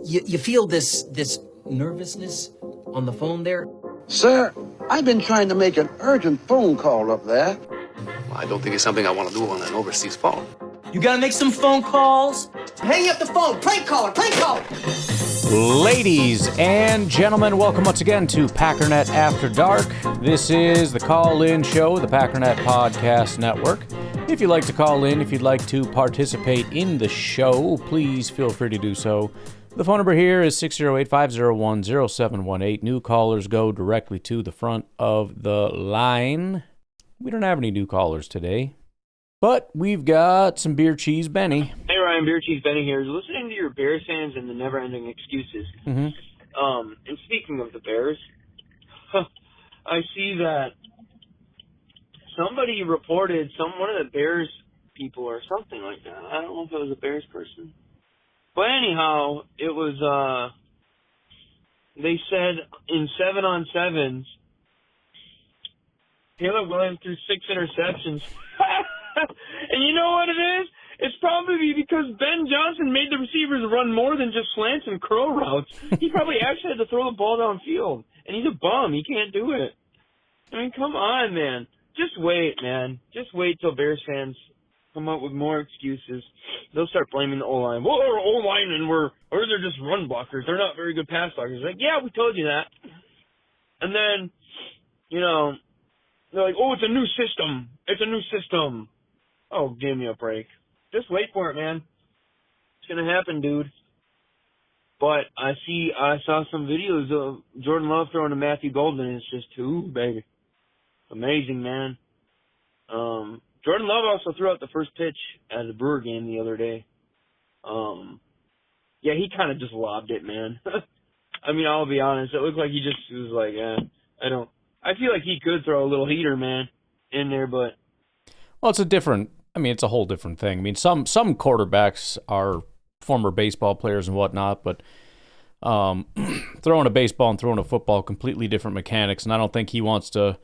You feel this nervousness on the phone there? Sir, I've been trying to make an urgent phone call up there. Well, I don't think it's something I want to do on an overseas phone. You gotta make some phone calls. Hang up the phone. Prank caller. Ladies and gentlemen, welcome once again to Packernet After Dark. This is the call-in show, the Packernet Podcast Network. If you'd like to call in, if you'd like to participate in the show, please feel free to do so. The phone number here is 608-501-0718. New callers go directly to the front of the line. We don't have any new callers today, but we've got some Beer Cheese Benny. Hey Ryan, Beer Cheese Benny here. Listening to your Bears fans and the never-ending excuses. Mm-hmm. And speaking of the Bears, I see that somebody reported one of the Bears people or something like that. I don't know if it was a Bears person. But anyhow, it was, they said in 7-on-7s, Caleb Williams threw 6 interceptions. And you know what it is? It's probably because Ben Johnson made the receivers run more than just slants and curl routes. He probably actually had to throw the ball downfield. And he's a bum. He can't do it. I mean, come on, man. Just wait, man. Just wait till Bears fans come up with more excuses. They'll start blaming the O-line. Well, our O-linemen or they're just run blockers. They're not very good pass blockers. Like, yeah, we told you that. And then, you know, they're like, oh, it's a new system. It's a new system. Oh, give me a break. Just wait for it, man. It's going to happen, dude. But I saw some videos of Jordan Love throwing to Matthew Golden, and it's just too, baby. Amazing, man. Jordan Love also threw out the first pitch at the Brewer game the other day. Yeah, he kind of just lobbed it, man. I mean, I'll be honest. It looked like he just was like, I feel like he could throw a little heater, man, in there, but. Well, it's a whole different thing. I mean, some quarterbacks are former baseball players and whatnot, but throwing a baseball and throwing a football, completely different mechanics, and I don't think he wants to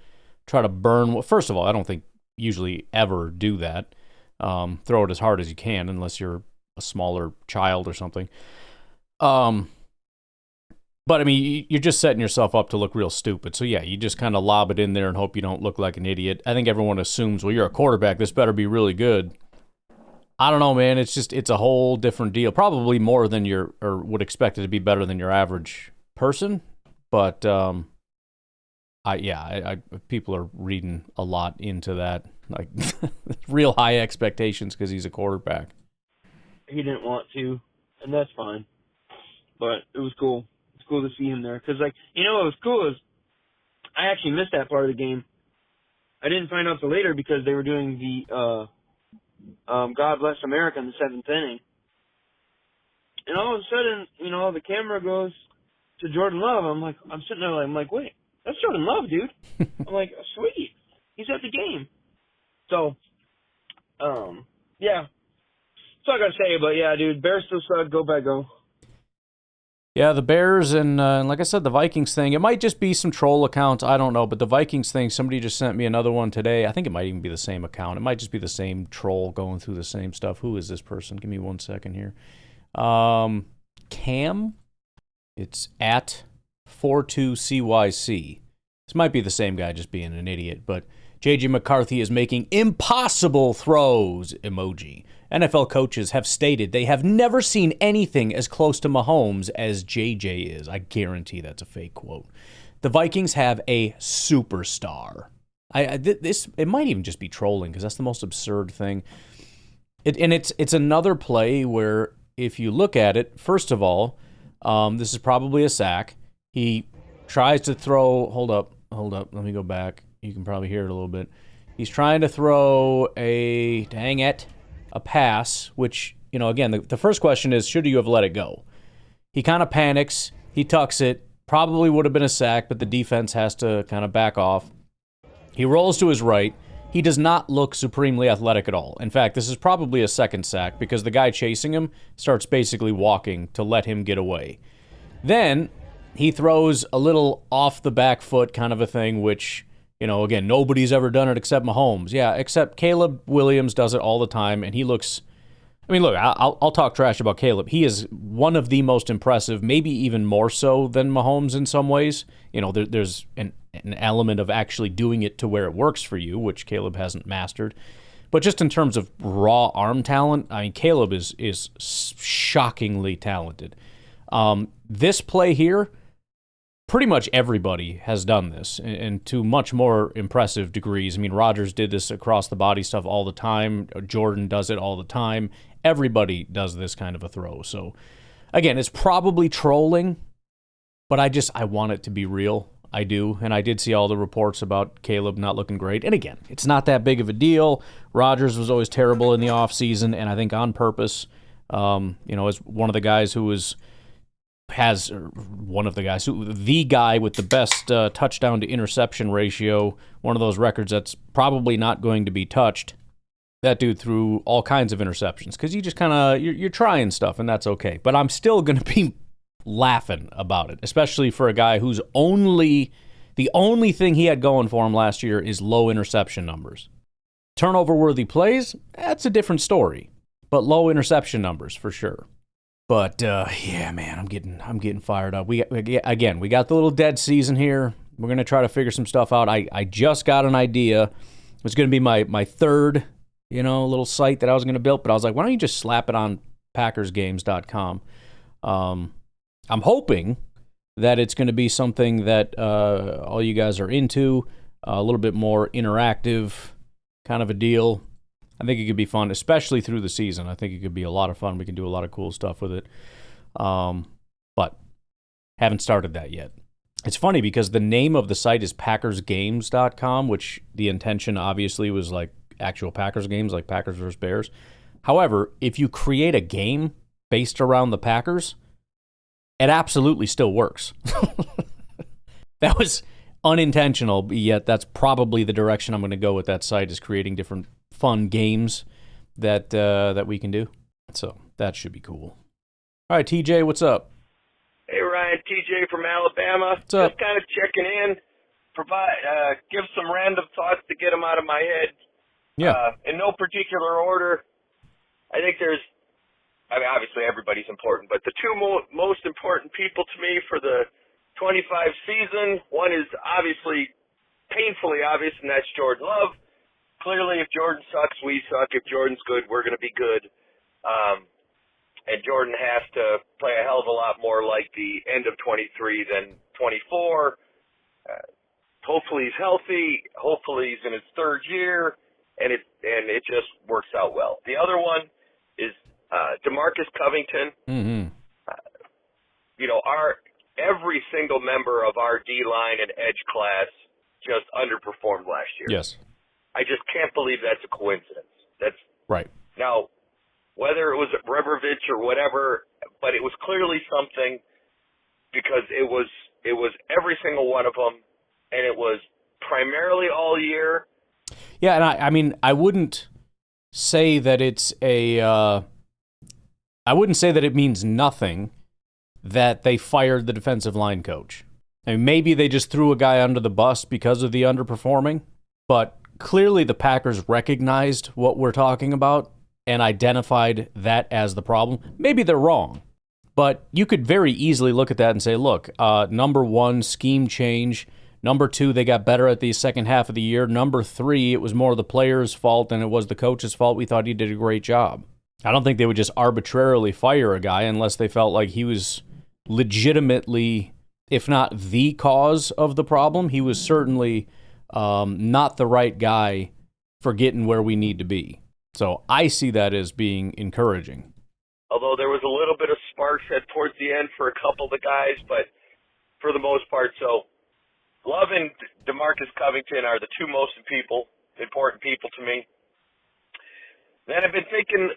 try to burn. Well, first of all, I don't think usually ever do that. Throw it as hard as you can, unless you're a smaller child or something. But, I mean, you're just setting yourself up to look real stupid. So, yeah, you just kind of lob it in there and hope you don't look like an idiot. I think everyone assumes, well, you're a quarterback. This better be really good. I don't know, man. It's a whole different deal. Probably more than or would expect it to be better than your average person. But, people are reading a lot into that. Like, real high expectations because he's a quarterback. He didn't want to, and that's fine. But it was cool. Cool to see him there, because what was cool is I actually missed that part of the game. I didn't find out till later because they were doing the God Bless America in the 7th inning, and all of a sudden, the camera goes to Jordan Love. I'm sitting there, I'm like, wait, that's Jordan Love, dude. I'm like, sweet, he's at the game. So, yeah, that's all I gotta say. But yeah, dude, Bears still suck. Go back, go. Yeah, the Bears and like I said, the Vikings thing, it might just be some troll accounts. I don't know. But the Vikings thing, somebody just sent me another one today. I think it might even be the same account. It might just be the same troll going through the same stuff. Who is this person? Give me 1 second here. Cam. It's at 42CYC. This might be the same guy just being an idiot. But J.J. McCarthy is making impossible throws emoji. NFL coaches have stated they have never seen anything as close to Mahomes as J.J. is. I guarantee that's a fake quote. The Vikings have a superstar. It might even just be trolling because that's the most absurd thing. It's another play where if you look at it, first of all, this is probably a sack. He tries to throw. Hold up. Let me go back. You can probably hear it a little bit. He's trying to throw a pass, which, again, the first question is, should you have let it go? He kind of panics. He tucks it. Probably would have been a sack, but the defense has to kind of back off. He rolls to his right. He does not look supremely athletic at all. In fact, this is probably a second sack because the guy chasing him starts basically walking to let him get away. Then he throws a little off the back foot kind of a thing, which, again, nobody's ever done it except Mahomes. Yeah, except Caleb Williams does it all the time, and he looks, I mean, look, I'll talk trash about Caleb. He is one of the most impressive, maybe even more so than Mahomes in some ways. You know, there's an element of actually doing it to where it works for you, which Caleb hasn't mastered. But just in terms of raw arm talent, I mean, Caleb is shockingly talented. This play here, pretty much everybody has done this, and to much more impressive degrees. I mean, Rodgers did this across the body stuff all the time. Jordan does it all the time. Everybody does this kind of a throw. So, again, it's probably trolling, but I want it to be real. I do, and I did see all the reports about Caleb not looking great. And again, it's not that big of a deal. Rodgers was always terrible in the offseason, and I think on purpose. As one of the guys who the guy with the best touchdown to interception ratio, one of those records that's probably not going to be touched. That dude threw all kinds of interceptions because you just kind of, you're trying stuff, and that's okay. But I'm still going to be laughing about it, especially for a guy who's the only thing he had going for him last year is low interception numbers. Turnover-worthy plays, that's a different story, but low interception numbers for sure. But yeah, man, I'm getting fired up. We got the little dead season here. We're gonna try to figure some stuff out. I just got an idea. It's gonna be my third, little site that I was gonna build, but I was like, why don't you just slap it on PackersGames.com? I'm hoping that it's going to be something that all you guys are into, a little bit more interactive kind of a deal. I think it could be fun, especially through the season. I think it could be a lot of fun. We can do a lot of cool stuff with it. But haven't started that yet. It's funny because the name of the site is PackersGames.com, which the intention obviously was like actual Packers games, like Packers versus Bears. However, if you create a game based around the Packers, it absolutely still works. That was unintentional, yet that's probably the direction I'm going to go with that site, is creating different fun games that we can do. So that should be cool. All right, TJ, what's up? Hey, Ryan, TJ from Alabama. What's up? Just kind of checking in, give some random thoughts to get them out of my head. Yeah. In no particular order. I think obviously everybody's important, but the two most important people to me for the 25 season, one is obviously painfully obvious, and that's Jordan Love. Clearly, if Jordan sucks, we suck. If Jordan's good, we're going to be good. And Jordan has to play a hell of a lot more like the end of 23 than 24. Hopefully he's healthy. Hopefully he's in his third year, and it just works out well. The other one is DeMarcus Covington. Mm-hmm. Every single member of our D-line and edge class just underperformed last year. Yes. I just can't believe that's a coincidence. That's right. Now, whether it was Revovich or whatever, but it was clearly something, because it was every single one of them, and it was primarily all year. Yeah, and I mean, I wouldn't say that I wouldn't say that it means nothing that they fired the defensive line coach. I mean, maybe they just threw a guy under the bus because of the underperforming, but clearly the Packers recognized what we're talking about and identified that as the problem. Maybe they're wrong, but you could very easily look at that and say, look, number one, scheme change. Number two, they got better at the second half of the year. Number three, it was more the player's fault than it was the coach's fault. We thought he did a great job. I don't think they would just arbitrarily fire a guy unless they felt like he was legitimately, if not the cause of the problem. He was certainly not the right guy for getting where we need to be. So I see that as being encouraging. Although there was a little bit of sparks towards the end for a couple of the guys, but for the most part, so Love and DeMarcus Covington are the two most important people to me. Then I've been thinking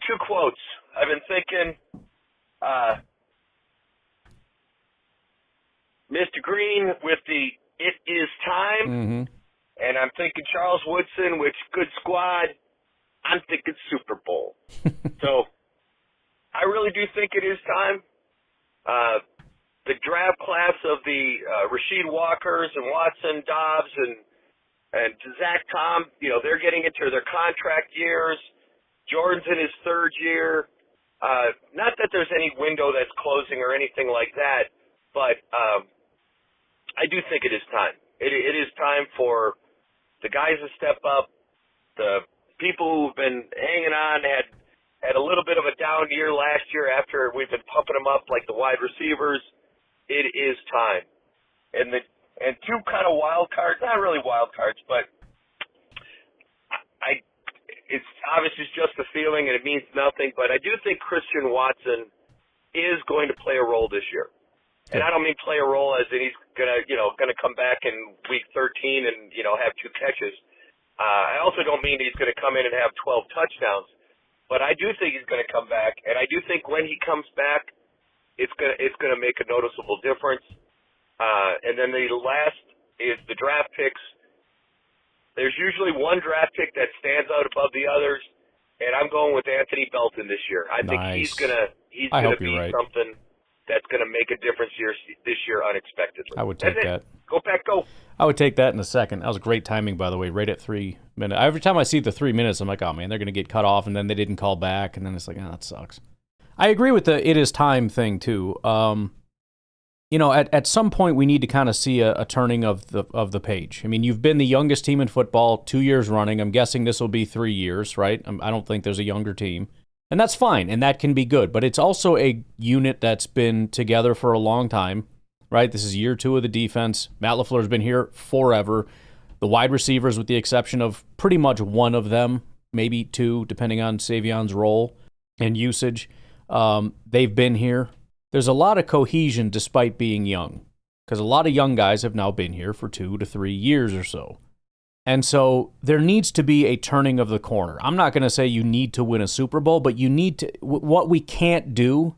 two quotes. I've been thinking Mr. Green with the "It is time," and I'm thinking Charles Woodson, which good squad. I'm thinking Super Bowl. So I really do think it is time. The draft class of the Rasheed Walkers and Watson, Dobbs, and Zach Tom, they're getting into their contract years. Jordan's in his third year. Not that there's any window that's closing or anything like that, but I do think it is time. It is time for the guys to step up. The people who've been hanging on had a little bit of a down year last year after we've been pumping them up like the wide receivers. It is time. And two kind of wild cards, not really wild cards, but it's obviously just a feeling and it means nothing, but I do think Christian Watson is going to play a role this year. And I don't mean play a role as in he's gonna come back in week 13 and, have 2 catches. I also don't mean he's gonna come in and have 12 touchdowns, but I do think he's gonna come back, and I do think when he comes back, it's gonna make a noticeable difference. And then the last is the draft picks. There's usually one draft pick that stands out above the others, and I'm going with Anthony Belton this year. I think he's gonna be something that's gonna make a difference this year unexpectedly. I would take that. Go Pack, go! I would take that in a second. That was great timing, by the way, right at 3 minutes. Every time I see the 3 minutes, I'm like, oh man, they're gonna get cut off, and then they didn't call back, and then it's like, oh, that sucks. I agree with the it is time thing too. At some point we need to kind of see a turning of the page. I mean, you've been the youngest team in football 2 years running. I'm guessing this will be 3 years, right? I don't think there's a younger team. And that's fine, and that can be good. But it's also a unit that's been together for a long time, right? This is year 2 of the defense. Matt LaFleur's been here forever. The wide receivers, with the exception of pretty much one of them, maybe 2, depending on Savion's role and usage, they've been here. There's a lot of cohesion despite being young, because a lot of young guys have now been here for 2 to 3 years or so. And so there needs to be a turning of the corner. I'm not going to say you need to win a Super Bowl, but you need to. What we can't do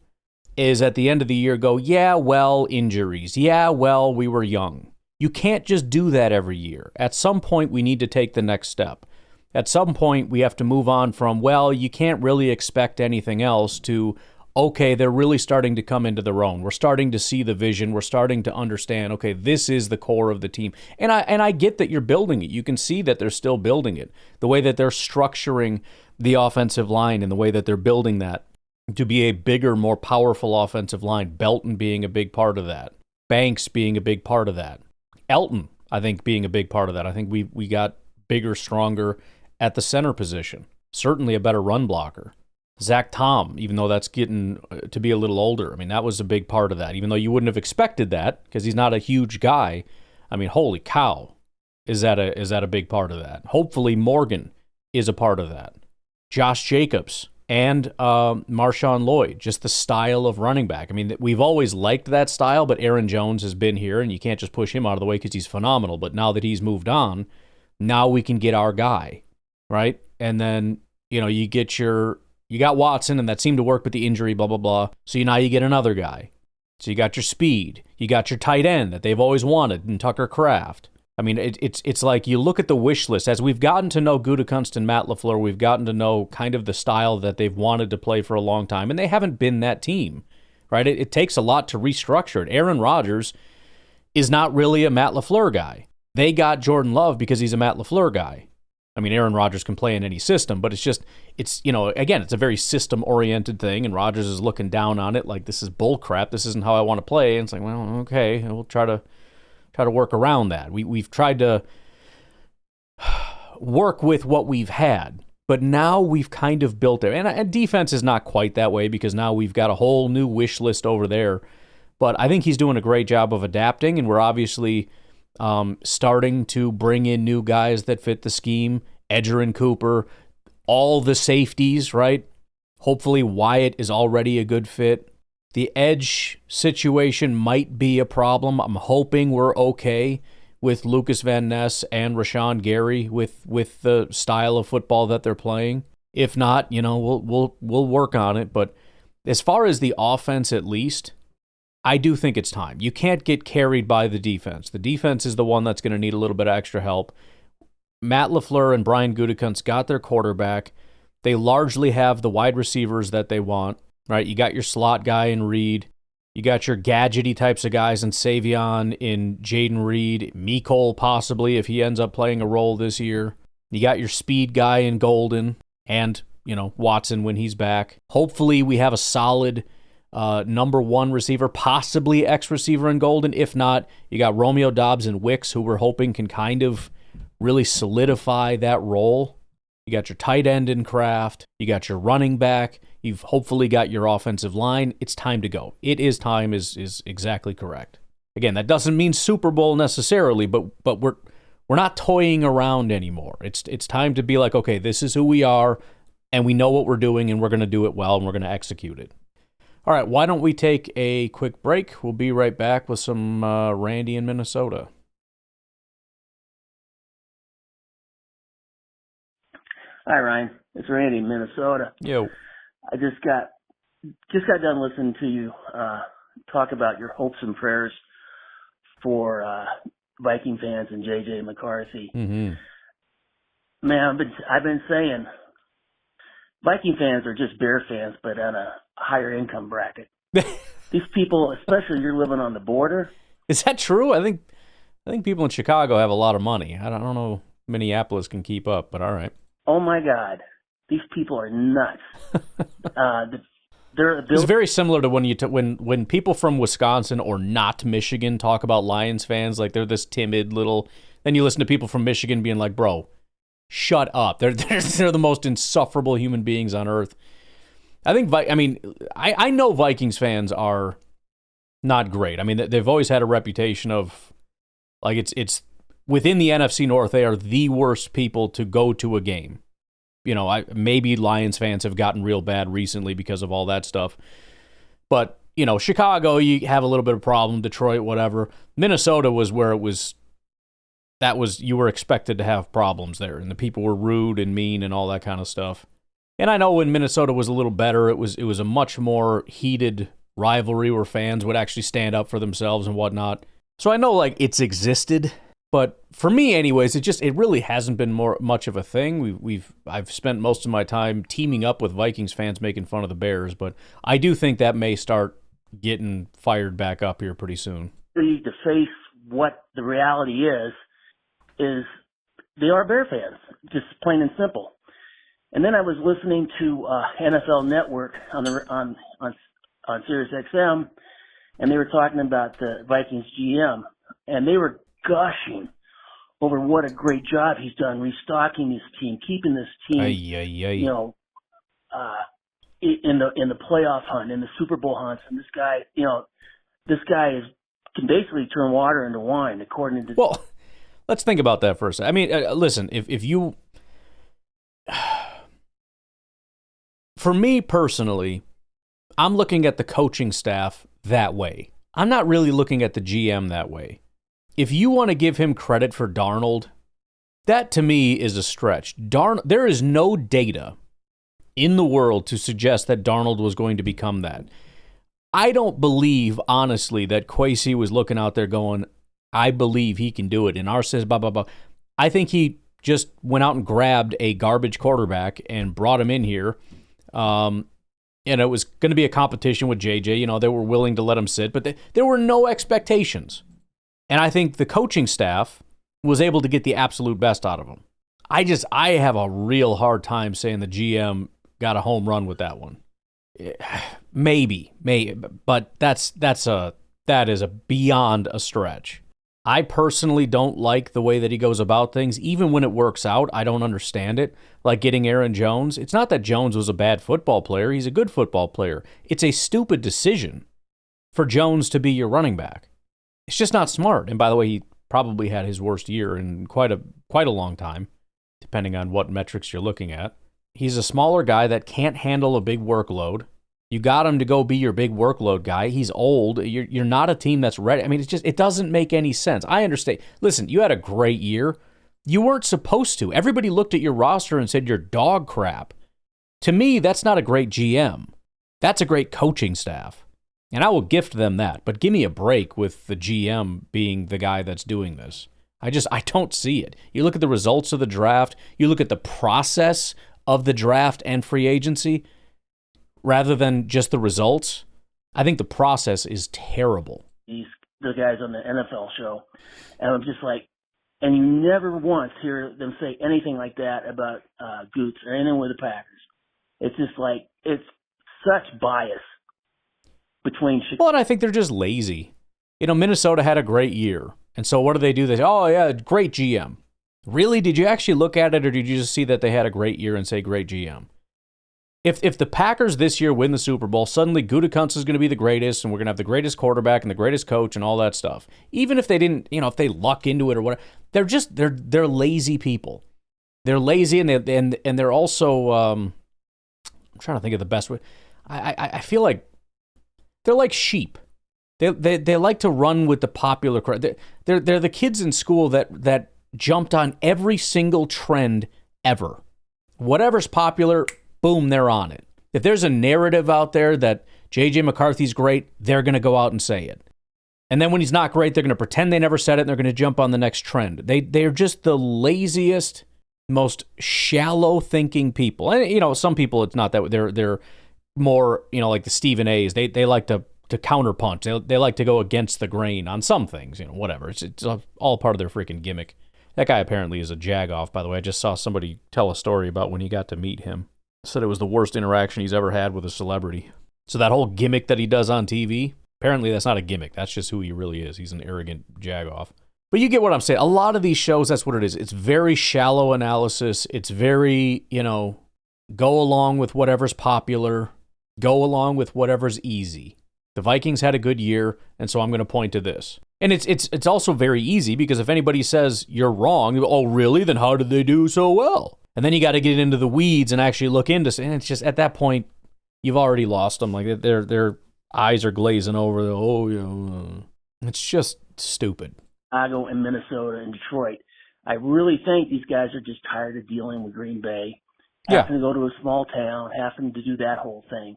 is at the end of the year go, yeah, well, injuries. Yeah, well, we were young. You can't just do that every year. At some point, we need to take the next step. At some point, we have to move on from, well, you can't really expect anything else to, okay, they're really starting to come into their own. We're starting to see the vision. We're starting to understand, okay, this is the core of the team. And I get that you're building it. You can see that they're still building it. The way that they're structuring the offensive line and the way that they're building that to be a bigger, more powerful offensive line. Belton being a big part of that. Banks being a big part of that. Elton, I think, being a big part of that. I think we got bigger, stronger at the center position. Certainly a better run blocker. Zach Tom, even though that's getting to be a little older, I mean, that was a big part of that. Even though you wouldn't have expected that because he's not a huge guy. I mean, holy cow, is that a big part of that? Hopefully Morgan is a part of that. Josh Jacobs and Marshawn Lloyd, just the style of running back. I mean, we've always liked that style, but Aaron Jones has been here, and you can't just push him out of the way because he's phenomenal. But now that he's moved on, now we can get our guy, right? And then, you got Watson, and that seemed to work with the injury, blah, blah, blah. So now you get another guy. So you got your speed. You got your tight end that they've always wanted in Tucker Kraft. I mean, it's like you look at the wish list. As we've gotten to know Gutekunst and Matt LaFleur, we've gotten to know kind of the style that they've wanted to play for a long time, and they haven't been that team, right? It takes a lot to restructure it. Aaron Rodgers is not really a Matt LaFleur guy. They got Jordan Love because he's a Matt LaFleur guy. I mean, Aaron Rodgers can play in any system, but it's a very system-oriented thing, and Rodgers is looking down on it like, this is bull crap, this isn't how I want to play, and it's like, well, okay, we'll try to work around that. We've tried to work with what we've had, but now we've kind of built it. And defense is not quite that way because now we've got a whole new wish list over there, but I think he's doing a great job of adapting, and we're obviously starting to bring in new guys that fit the scheme. Edger and Cooper, all the safeties, right? Hopefully Wyatt is already a good fit. The edge situation might be a problem. I'm hoping we're okay with Lucas Van Ness and Rashawn Gary with the style of football that they're playing. If not, we'll work on it. But as far as the offense, at least, I do think it's time. You can't get carried by the defense. The defense is the one that's going to need a little bit of extra help. Matt LaFleur and Brian Gutekunst got their quarterback. They largely have the wide receivers that they want, right? You got your slot guy in Reed. You got your gadgety types of guys in Savion, in Jaden Reed, Mecole possibly if he ends up playing a role this year. You got your speed guy in Golden. And Watson when he's back. Hopefully we have a solid number one receiver, possibly X receiver in Golden. If not, you got Romeo Doubs and Wicks, who we're hoping can kind of really solidify that role. You got your tight end in Kraft. You got your running back. You've hopefully got your offensive line. It's time to go. It is time is exactly correct. Again, that doesn't mean Super Bowl necessarily, but we're not toying around anymore. It's time to be like, okay, this is who we are, and we know what we're doing, and we're going to do it well, and we're going to execute it. All right, why don't we take a quick break? We'll be right back with some Randy in Minnesota. Hi, Ryan. It's Randy in Minnesota. Yo. I just got done listening to you talk about your hopes and prayers for Viking fans and J.J. McCarthy. Mm-hmm. Man, I've been saying Viking fans are just Bear fans, but on a higher income bracket. These people, especially you're living on the border. Is that true? I think people in Chicago have a lot of money. I don't know if Minneapolis can keep up, but all right. Oh my God, these people are nuts. It's very similar to when people from Wisconsin or not Michigan talk about Lions fans, like they're this timid little. Then you listen to people from Michigan being like, "Bro, shut up." They're the most insufferable human beings on earth. I know Vikings fans are not great. I mean, they've always had a reputation of like it's within the NFC North. They are the worst people to go to a game. Maybe Lions fans have gotten real bad recently because of all that stuff. But, Chicago, you have a little bit of problem. Detroit, whatever. Minnesota was where you were expected to have problems there. And the people were rude and mean and all that kind of stuff. And I know when Minnesota was a little better, it was a much more heated rivalry where fans would actually stand up for themselves and whatnot. So I know, it's existed. But for me, anyways, it really hasn't been much of a thing. I've spent most of my time teaming up with Vikings fans making fun of the Bears, but I do think that may start getting fired back up here pretty soon. To face what the reality is they are Bear fans, just plain and simple. And then I was listening to NFL Network on Sirius XM, and they were talking about the Vikings GM, and they were gushing over what a great job he's done restocking this team, keeping this team, in the playoff hunt, in the Super Bowl hunts, and this guy can basically turn water into wine, according to. Well, let's think about that for a second. I mean, listen, if you, for me personally, I'm looking at the coaching staff that way. I'm not really looking at the GM that way. If you want to give him credit for Darnold, that to me is a stretch. There is no data in the world to suggest that Darnold was going to become that. I don't believe, honestly, that Kwesi was looking out there going, I believe he can do it. And ours says, blah, blah, blah. I think he just went out and grabbed a garbage quarterback and brought him in here. And it was going to be a competition with JJ. They were willing to let him sit, but there were no expectations. And I think the coaching staff was able to get the absolute best out of him. I have a real hard time saying the GM got a home run with that one. Maybe, but that is a beyond a stretch. I personally don't like the way that he goes about things. Even when it works out, I don't understand it. Like getting Aaron Jones. It's not that Jones was a bad football player. He's a good football player. It's a stupid decision for Jones to be your running back. It's just not smart. And by the way, he probably had his worst year in quite a long time, depending on what metrics you're looking at. He's a smaller guy that can't handle a big workload. You got him to go be your big workload guy. He's old. You're not a team that's ready. I mean, it doesn't make any sense. I understand. Listen, you had a great year. You weren't supposed to. Everybody looked at your roster and said you're dog crap. To me, that's not a great GM. That's a great coaching staff. And I will gift them that. But give me a break with the GM being the guy that's doing this. I don't see it. You look at the results of the draft. You look at the process of the draft and free agency rather than just the results. I think the process is terrible. The guys on the NFL show. And I'm just like, and you never once hear them say anything like that about Goots or anything with the Packers. It's just like, it's such bias between Chicago. Well, and I think they're just lazy. Minnesota had a great year. And so what do? They say, oh, yeah, great GM. Really? Did you actually look at it, or did you just see that they had a great year and say great GM? If the Packers this year win the Super Bowl, suddenly Gutekunst is going to be the greatest, and we're going to have the greatest quarterback and the greatest coach and all that stuff. Even if they didn't, if they luck into it or whatever, they're lazy people. They're lazy, and they're also I'm trying to think of the best way. I feel like they're like sheep. They like to run with the popular crowd. They're the kids in school that jumped on every single trend ever. Whatever's popular, boom, they're on it. If there's a narrative out there that J.J. McCarthy's great, they're going to go out and say it. And then when he's not great, they're going to pretend they never said it, and they're going to jump on the next trend. They're just the laziest, most shallow thinking people. And, some people, it's not that they're more, like the Stephen A's. They like to counterpunch. They like to go against the grain on some things, whatever. It's all part of their freaking gimmick. That guy apparently is a jagoff, by the way. I just saw somebody tell a story about when he got to meet him. Said it was the worst interaction he's ever had with a celebrity. So that whole gimmick that he does on TV, apparently that's not a gimmick. That's just who he really is. He's an arrogant jagoff. But you get what I'm saying. A lot of these shows, that's what it is. It's very shallow analysis. It's very, go along with whatever's popular. Go along with whatever's easy. The Vikings had a good year, and so I'm going to point to this. And it's also very easy, because if anybody says you're wrong, oh, really? Then how did they do so well? And then you got to get into the weeds and actually look into it. And it's just, at that point, you've already lost them. Like, their eyes are glazing over. It's just stupid. Chicago and Minnesota and Detroit. I really think these guys are just tired of dealing with Green Bay, having to go to a small town, having to do that whole thing.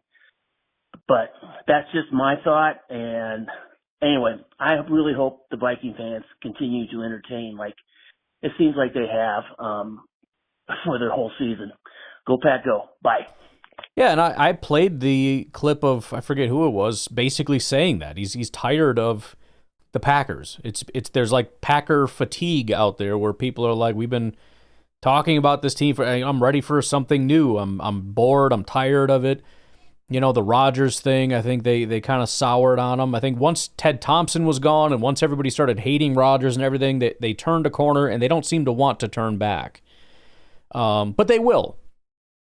But that's just my thought. And anyway, I really hope the Viking fans continue to entertain, like it seems like they have, for their whole season. Go Pack, go. Bye. Yeah, and I played the clip of, I forget who it was, basically saying that he's tired of the Packers. It's there's like Packer fatigue out there, where people are like, we've been talking about this team I'm ready for something new. I'm bored. I'm tired of it. The Rodgers thing, I think they kind of soured on him. I think once Ted Thompson was gone, and once everybody started hating Rodgers and everything, they turned a corner, and they don't seem to want to turn back. But they will.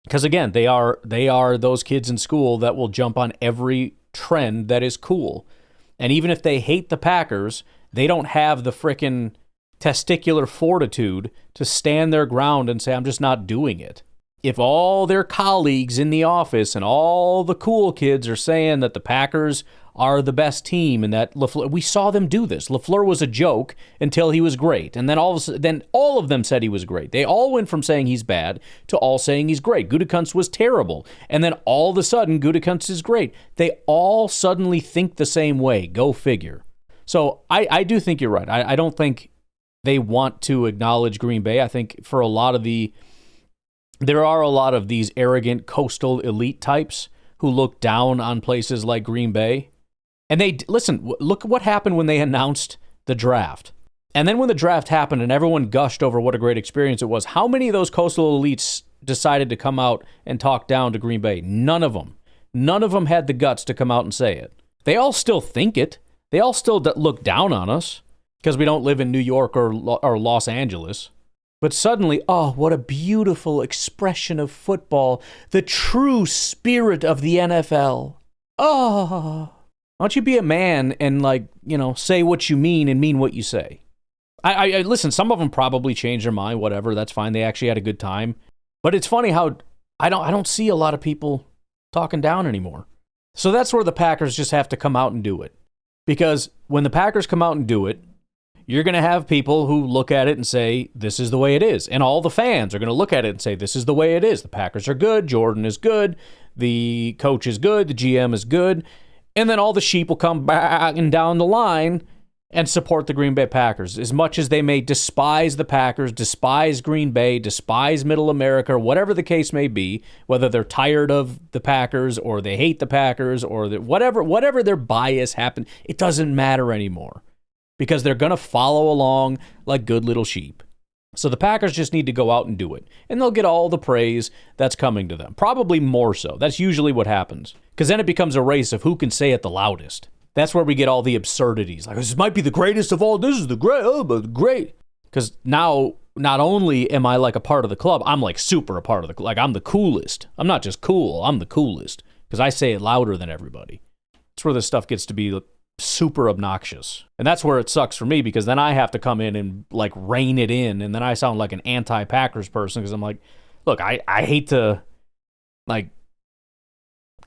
Because again, they are those kids in school that will jump on every trend that is cool. And even if they hate the Packers, they don't have the frickin' testicular fortitude to stand their ground and say, I'm just not doing it. If all their colleagues in the office and all the cool kids are saying that the Packers are the best team, and that LaFleur, we saw them do this. LaFleur was a joke until he was great, and then all of them said he was great. They all went from saying he's bad to all saying he's great. Gutekunst was terrible, and then all of a sudden Gutekunst is great. They all suddenly think the same way. Go figure. So I do think you're right. I don't think they want to acknowledge Green Bay. I think for there are a lot of these arrogant coastal elite types who look down on places like Green Bay. And look what happened when they announced the draft. And then when the draft happened and everyone gushed over what a great experience it was, how many of those coastal elites decided to come out and talk down to Green Bay? None of them. None of them had the guts to come out and say it. They all still think it. They all still look down on us because we don't live in New York or Los Angeles. But suddenly, oh, what a beautiful expression of football. The true spirit of the NFL. Oh, why don't you be a man and, say what you mean and mean what you say? I listen, some of them probably changed their mind, whatever. That's fine. They actually had a good time. But it's funny how I don't see a lot of people talking down anymore. So that's where the Packers just have to come out and do it. Because when the Packers come out and do it, you're going to have people who look at it and say, this is the way it is. And all the fans are going to look at it and say, this is the way it is. The Packers are good. Jordan is good. The coach is good. The GM is good. And then all the sheep will come back and down the line and support the Green Bay Packers. As much as they may despise the Packers, despise Green Bay, despise Middle America, whatever the case may be, whether they're tired of the Packers or they hate the Packers or whatever their bias happened, it doesn't matter anymore. Because they're going to follow along like good little sheep. So the Packers just need to go out and do it. And they'll get all the praise that's coming to them. Probably more so. That's usually what happens. Because then it becomes a race of who can say it the loudest. That's where we get all the absurdities. Like, this might be the greatest of all. This is the great. Because now, not only am I like a part of the club, I'm like super a part of the club. Like, I'm the coolest. I'm not just cool. I'm the coolest. Because I say it louder than everybody. That's where this stuff gets to be super obnoxious. And that's where it sucks for me, because then I have to come in and like rein it in, and then I sound like an anti-Packers person, because I'm like, look, I hate to like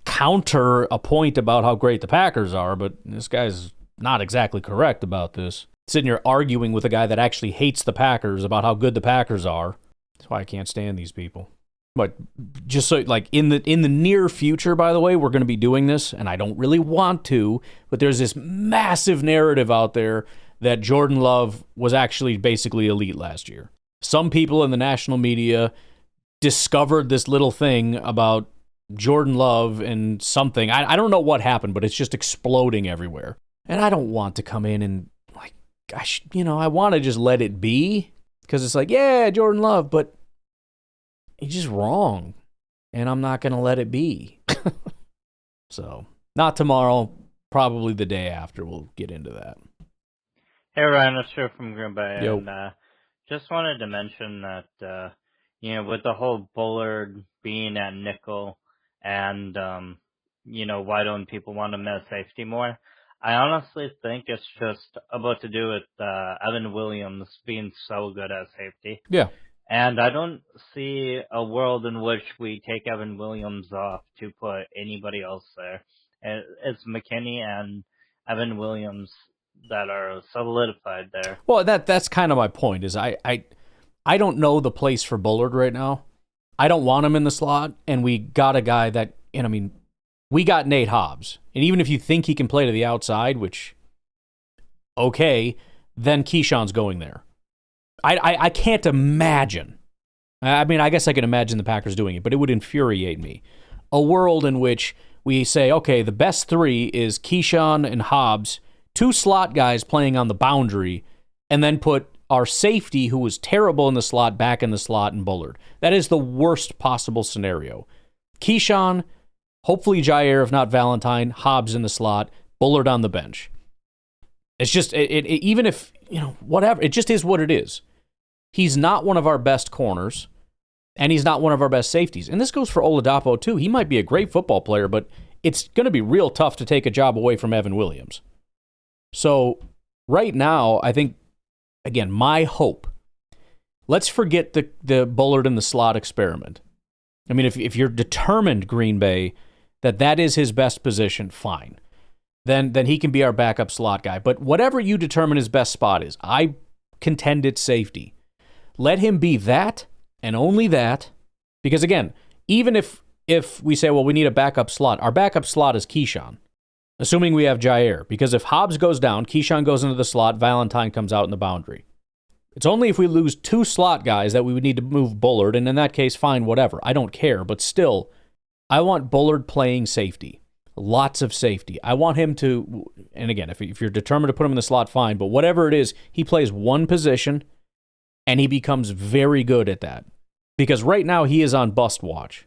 counter a point about how great the Packers are, but this guy's not exactly correct about this. Sitting here arguing with a guy that actually hates the Packers about how good the Packers are. That's why I can't stand these people. But just so, like, in the near future, by the way, we're going to be doing this, and I don't really want to, but there's this massive narrative out there that Jordan Love was actually basically elite last year. Some people in the national media discovered this little thing about Jordan Love and something. I don't know what happened, but it's just exploding everywhere. And I don't want to come in and, like, gosh, I want to just let it be, because it's like, yeah, Jordan Love, but he's just wrong, and I'm not going to let it be. So, not tomorrow, probably the day after, we'll get into that. Hey, Ryan, it's Joe from Green Bay. Yo. And just wanted to mention that, with the whole Bullard being at nickel and, why don't people want him as safety more? I honestly think it's just about to do with Evan Williams being so good at safety. Yeah. And I don't see a world in which we take Evan Williams off to put anybody else there. It's McKinney and Evan Williams that are solidified there. Well, that's kind of my point, is I don't know the place for Bullard right now. I don't want him in the slot, and we got a guy that, we got Nate Hobbs. And even if you think he can play to the outside, which, okay, then Keyshawn's going there. I can't imagine. I mean, I guess I can imagine the Packers doing it, but it would infuriate me. A world in which we say, okay, the best three is Keyshawn and Hobbs, two slot guys playing on the boundary, and then put our safety, who was terrible in the slot, back in the slot, and Bullard. That is the worst possible scenario. Keyshawn, hopefully Jair, if not Valentine, Hobbs in the slot, Bullard on the bench. It's just, even if, whatever, it just is what it is. He's not one of our best corners, and he's not one of our best safeties. And this goes for Oladapo, too. He might be a great football player, but it's going to be real tough to take a job away from Evan Williams. So right now, I think, again, my hope, let's forget the Bullard in the slot experiment. I mean, if you're determined, Green Bay, that is his best position, fine. Then he can be our backup slot guy. But whatever you determine his best spot is, I contend it's safety. Let him be that and only that. Because again, even if we say, well, we need a backup slot, our backup slot is Keyshawn, assuming we have Jair. Because if Hobbs goes down, Keyshawn goes into the slot, Valentine comes out in the boundary. It's only if we lose two slot guys that we would need to move Bullard, and in that case, fine, whatever. I don't care, but still, I want Bullard playing safety. Lots of safety. I want him to, and again, if you're determined to put him in the slot, fine, but whatever it is, he plays one position, and he becomes very good at that. Because right now, he is on bust watch.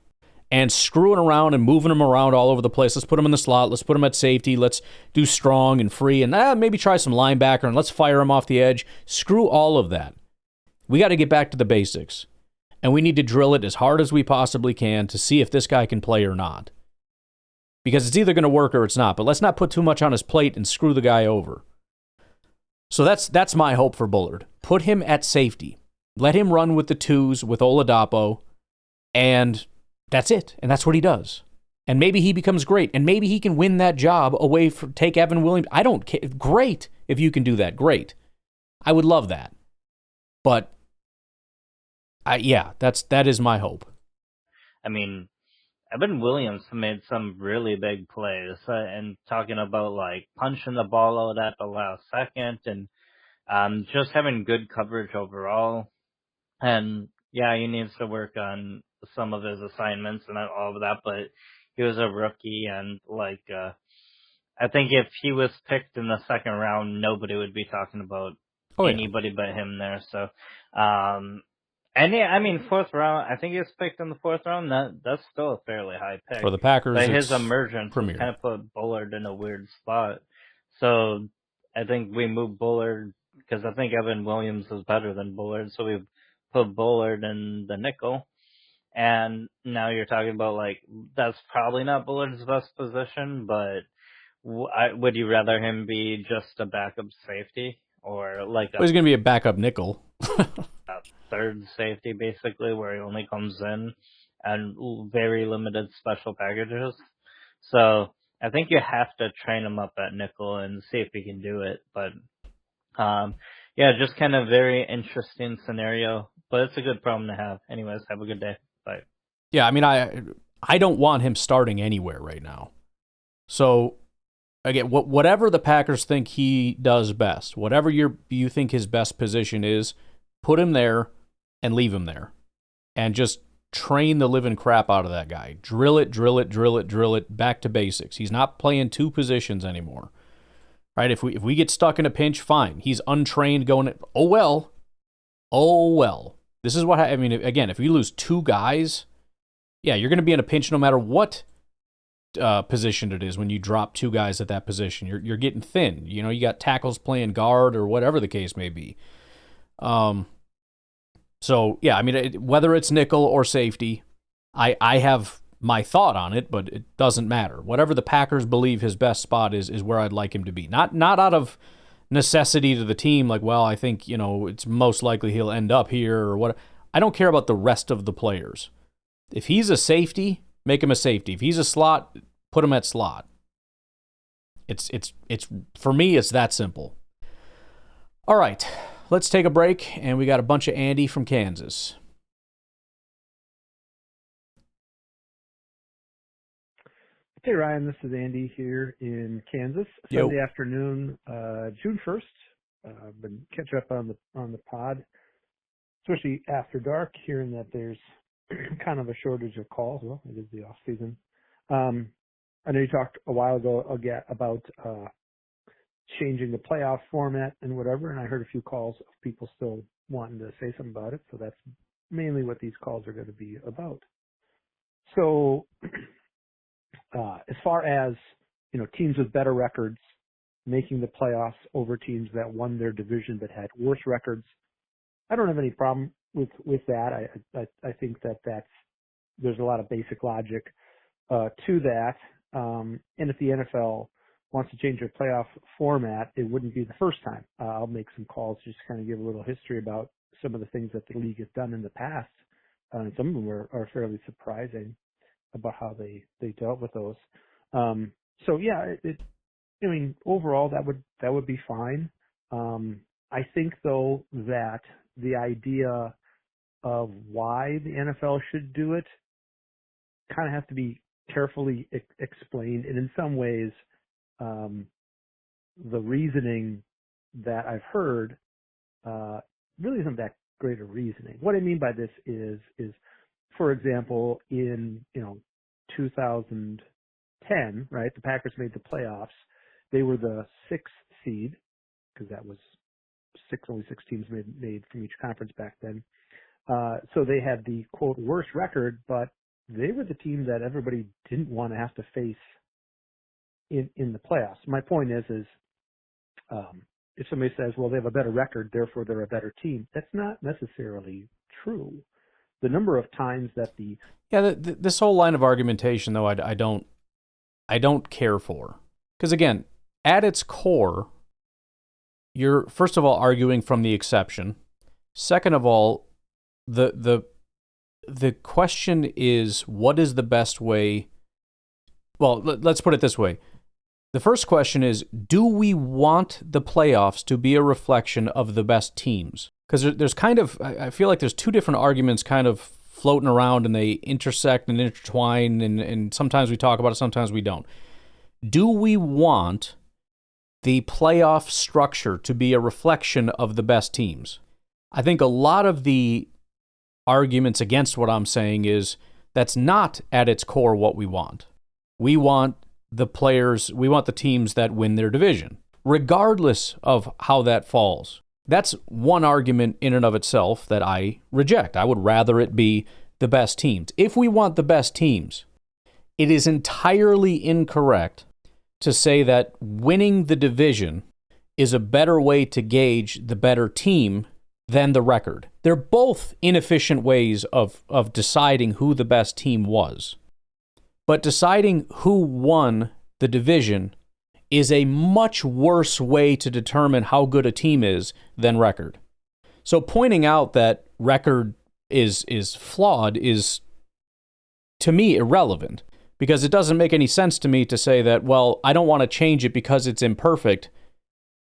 And screwing around and moving him around all over the place. Let's put him in the slot. Let's put him at safety. Let's do strong and free. And maybe try some linebacker, and let's fire him off the edge. Screw all of that. We got to get back to the basics. And we need to drill it as hard as we possibly can to see if this guy can play or not. Because it's either going to work or it's not. But let's not put too much on his plate and screw the guy over. So that's my hope for Bullard. Put him at safety. Let him run with the twos with Oladapo. And that's it. And that's what he does. And maybe he becomes great. And maybe he can win that job away from, take Evan Williams. I don't care. Great if you can do that. Great. I would love that. But, that is my hope. I mean, Evan Williams made some really big plays, and talking about like punching the ball out at the last second, and just having good coverage overall. And yeah, he needs to work on some of his assignments and all of that, but he was a rookie, and I think if he was picked in the second round, nobody would be talking about Oh, yeah. anybody but him there. So, and yeah, I mean, fourth round. I think he was picked in the fourth round. That's still a fairly high pick For the Packers, but his it's emergence premier. kind of put Bullard in a weird spot. So I think we moved Bullard because I think Evan Williams is better than Bullard. So we put Bullard in the nickel. And now you're talking about, like, that's probably not Bullard's best position, but would you rather him be just a backup safety or like he's going to be a backup nickel. a third safety, basically, where he only comes in and very limited special packages? So I think you have to train him up at nickel and see if he can do it. But, yeah, just kind of very interesting scenario, but it's a good problem to have. Anyways, have a good day. Bye. Yeah, I mean, I don't want him starting anywhere right now. So, again, whatever the Packers think he does best, whatever you think his best position is, put him there and leave him there. And just train the living crap out of that guy. Drill it, back to basics. He's not playing two positions anymore. Right? If we get stuck in a pinch, fine. He's untrained going, oh well. This is what I mean. Again, if we lose two guys, yeah, you're going to be in a pinch no matter what position it is. When you drop two guys at that position, you're getting thin. You know, you got tackles playing guard or whatever the case may be. So yeah, I mean, whether it's nickel or safety, I have my thought on it, but it doesn't matter. Whatever the Packers believe his best spot is where I'd like him to be. Not out of necessity to the team, like, well, I think, you know, it's most likely he'll end up here or what. I don't care about the rest of the players. If he's a safety, make him a safety. If he's a slot, put him at slot. It's for me, it's that simple. All right, let's take a break, and we got a bunch of Andy from Kansas. Hey, Ryan, this is Andy here in Kansas. Yo. Sunday afternoon, June 1st. Been catching up on the pod, especially after dark, hearing that there's kind of a shortage of calls. Well, it is the off season. I know you talked a while ago about changing the playoff format and whatever, and I heard a few calls of people still wanting to say something about it. So that's mainly what these calls are going to be about. So, as far as, you know, teams with better records making the playoffs over teams that won their division but had worse records, I don't have any problem with that. I think there's a lot of basic logic to that. And if the NFL wants to change their playoff format, it wouldn't be the first time. I'll make some calls just to kind of give a little history about some of the things that the league has done in the past. And some of them are fairly surprising about how they dealt with those. So yeah, I mean, overall that would be fine. I think though that the idea of why the NFL should do it kind of has to be carefully explained, and in some ways, the reasoning that I've heard really isn't that great a reasoning. What I mean by this is for example, in 2010, right? The Packers made the playoffs. They were the 6th seed because that was only six teams made from each conference back then. So they had the quote worst record, but they were the team that everybody didn't want to have to face in the playoffs. My point is if somebody says, well, they have a better record, therefore they're a better team, that's not necessarily true. The number of times that this whole line of argumentation, though, I don't care for, because again, at its core, you're first of all arguing from the exception. Second of all, the question is, what is the best way? Well, let's put it this way. The first question is, do we want the playoffs to be a reflection of the best teams? Because there's kind of, I feel like there's two different arguments kind of floating around, and they intersect and intertwine, and sometimes we talk about it, sometimes we don't. Do we want the playoff structure to be a reflection of the best teams? I think a lot of the arguments against what I'm saying is that's not at its core what we want. We want the players, we want the teams that win their division, regardless of how that falls. that's one argument in and of itself that I reject. I would rather it be the best teams. If we want the best teams, it is entirely incorrect to say that winning the division is a better way to gauge the better team than the record. They're both inefficient ways of deciding who the best team was. But deciding who won the division is a much worse way to determine how good a team is than record. So pointing out that record is flawed is, to me, irrelevant, because it doesn't make any sense to me to say that, well, I don't want to change it because it's imperfect,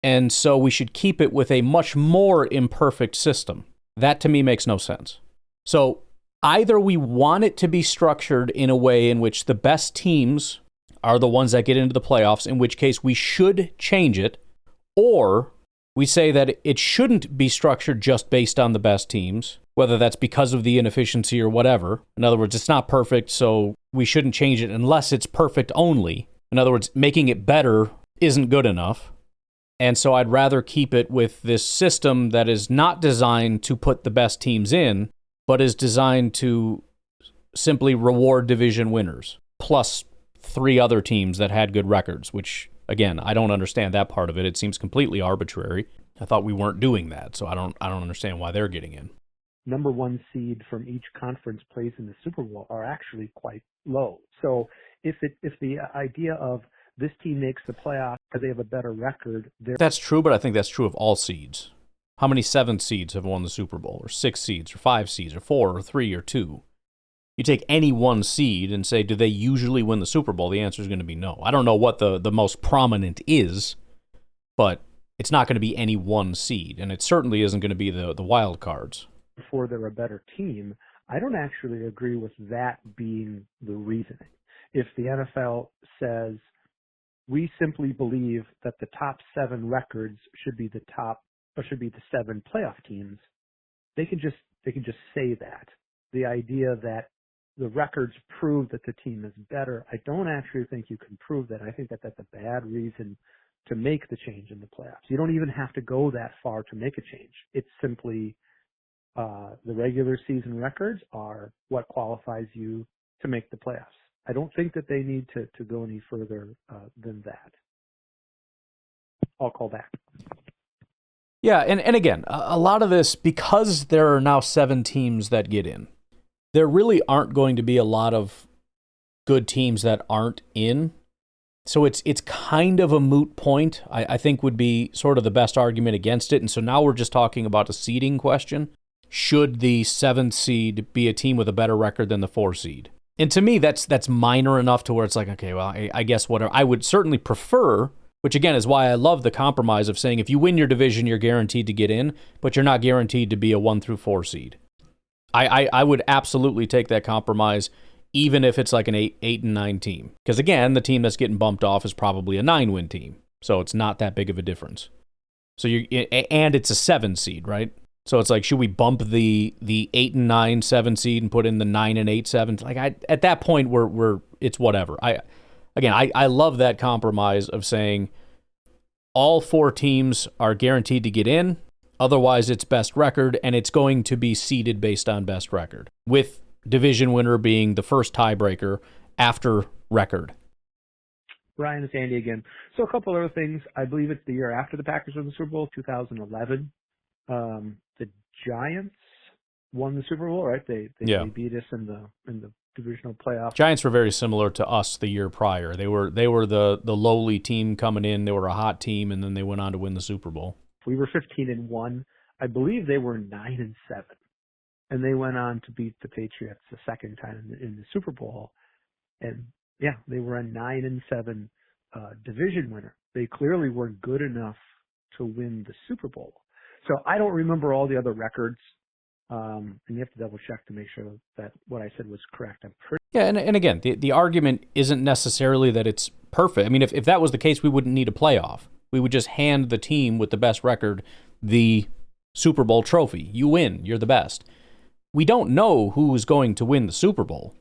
and so we should keep it with a much more imperfect system. That, to me, makes no sense. So either we want it to be structured in a way in which the best teams are the ones that get into the playoffs, in which case we should change it, or we say that it shouldn't be structured just based on the best teams, whether that's because of the inefficiency or whatever. In other words, it's not perfect, so we shouldn't change it unless it's perfect only. In other words, making it better isn't good enough. And so I'd rather keep it with this system that is not designed to put the best teams in, but is designed to simply reward division winners, plus 3 other teams that had good records, which, again, I don't understand that part of it. It seems completely arbitrary. I thought we weren't doing that, so I don't understand why they're getting in. Number 1 seed from each conference plays in the Super Bowl are actually quite low. So if the idea of this team makes the playoffs because they have a better record, that's true, but I think that's true of all seeds. How many 7 seeds have won the Super Bowl, or 6 seeds, or 5 seeds, or 4, or 3, or 2? You take any one seed and say, do they usually win the Super Bowl? The answer is going to be no. I don't know what the most prominent is, but it's not going to be any one seed, and it certainly isn't going to be the wild cards. Before they're a better team, I don't actually agree with that being the reasoning. If the NFL says, we simply believe that the top 7 records should be the 7 playoff teams, they can just say that. The idea that the records prove that the team is better, I don't actually think you can prove that. I think that that's a bad reason to make the change in the playoffs. You don't even have to go that far to make a change. It's simply the regular season records are what qualifies you to make the playoffs. I don't think that they need to go any further than that. I'll call back. Yeah, and again, a lot of this, because there are now 7 teams that get in, there really aren't going to be a lot of good teams that aren't in. So it's kind of a moot point, I think would be sort of the best argument against it. And so now we're just talking about a seeding question. Should the 7th seed be a team with a better record than the 4 seed? And to me, that's minor enough to where it's like, okay, well, I guess whatever. I would certainly prefer, which again is why I love the compromise of saying if you win your division, you're guaranteed to get in, but you're not guaranteed to be a 1 through 4 seed. I would absolutely take that compromise, even if it's like an 8 and 9 team. Because again, the team that's getting bumped off is probably a 9-win team. So it's not that big of a difference. So and it's a 7 seed, right? So it's like, should we bump the 8 and 9 7 seed and put in the 9 and 8 7? Like at that point, we're it's whatever. I love that compromise of saying all 4 teams are guaranteed to get in. Otherwise, it's best record, and it's going to be seeded based on best record, with division winner being the first tiebreaker after record. Ryan, it's Andy again. So a couple other things. I believe it's the year after the Packers won the Super Bowl, 2011. The Giants won the Super Bowl, right? They beat us in the divisional playoff. Giants were very similar to us the year prior. They were the lowly team coming in. They were a hot team, and then they went on to win the Super Bowl. We were 15-1. I believe they were 9-7, and they went on to beat the Patriots the second time in the Super Bowl. And yeah, they were a 9-7 division winner. They clearly were good enough to win the Super Bowl. So I don't remember all the other records, and you have to double check to make sure that what I said was correct. I'm pretty. Yeah, and again, the argument isn't necessarily that it's perfect. I mean, if that was the case, we wouldn't need a playoff. We would just hand the team with the best record the Super Bowl trophy. You win. You're the best. We don't know who's going to win the Super Bowl,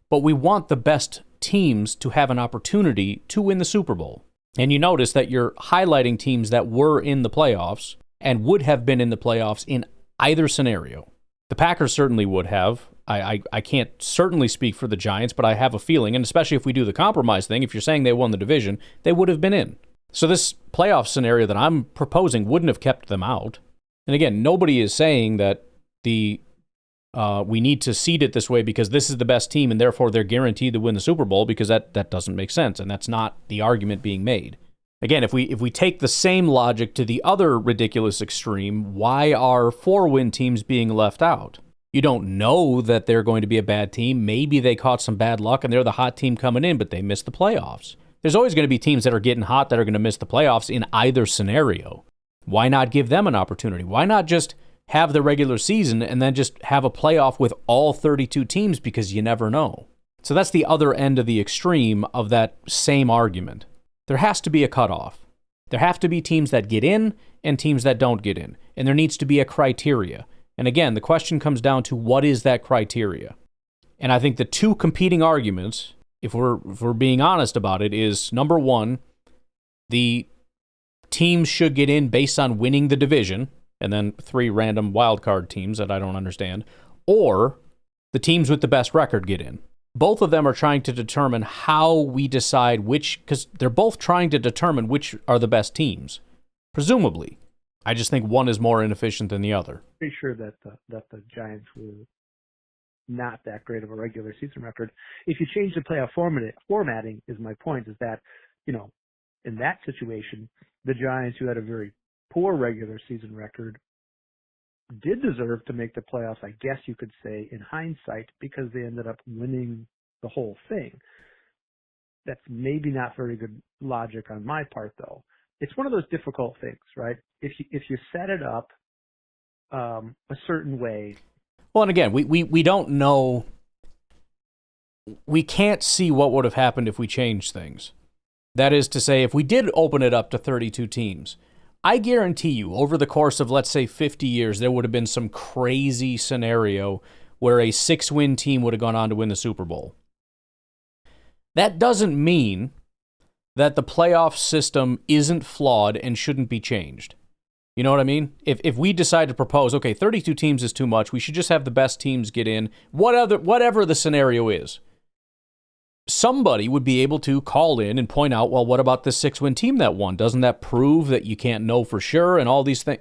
but we want the best teams to have an opportunity to win the Super Bowl. And you notice that you're highlighting teams that were in the playoffs and would have been in the playoffs in either scenario. The Packers certainly would have. I can't certainly speak for the Giants, but I have a feeling, and especially if we do the compromise thing, if you're saying they won the division, they would have been in. So this playoff scenario that I'm proposing wouldn't have kept them out. And again, nobody is saying that we need to seed it this way because this is the best team and therefore they're guaranteed to win the Super Bowl, because that doesn't make sense, and that's not the argument being made. Again, if we take the same logic to the other ridiculous extreme, why are 4-win teams being left out? You don't know that they're going to be a bad team. Maybe they caught some bad luck and they're the hot team coming in, but they missed the playoffs. There's always going to be teams that are getting hot that are going to miss the playoffs in either scenario. Why not give them an opportunity? Why not just have the regular season and then just have a playoff with all 32 teams, because you never know? So that's the other end of the extreme of that same argument. There has to be a cutoff. There have to be teams that get in and teams that don't get in. And there needs to be a criteria. And again, the question comes down to what is that criteria? And I think the two competing arguments, if we're being honest about it, is number one, the teams should get in based on winning the division, and then 3 random wildcard teams that I don't understand, or the teams with the best record get in. Both of them are trying to determine how we decide which, because they're both trying to determine which are the best teams, presumably. I just think one is more inefficient than the other. Pretty sure that the Giants were not that great of a regular season record. If you change the playoff formatting, is my point, is that, in that situation, the Giants, who had a very poor regular season record, did deserve to make the playoffs, I guess you could say, in hindsight, because they ended up winning the whole thing. That's maybe not very good logic on my part, though. It's one of those difficult things, right? If you set it up a certain way. Well, and again, we don't know. We can't see what would have happened if we changed things. That is to say, if we did open it up to 32 teams, I guarantee you, over the course of, let's say, 50 years, there would have been some crazy scenario where a 6-win team would have gone on to win the Super Bowl. That doesn't mean that the playoff system isn't flawed and shouldn't be changed. You know what I mean? If we decide to propose, okay, 32 teams is too much, we should just have the best teams get in, whatever the scenario is, somebody would be able to call in and point out, well, what about the 6-win team that won? Doesn't that prove that you can't know for sure and all these things?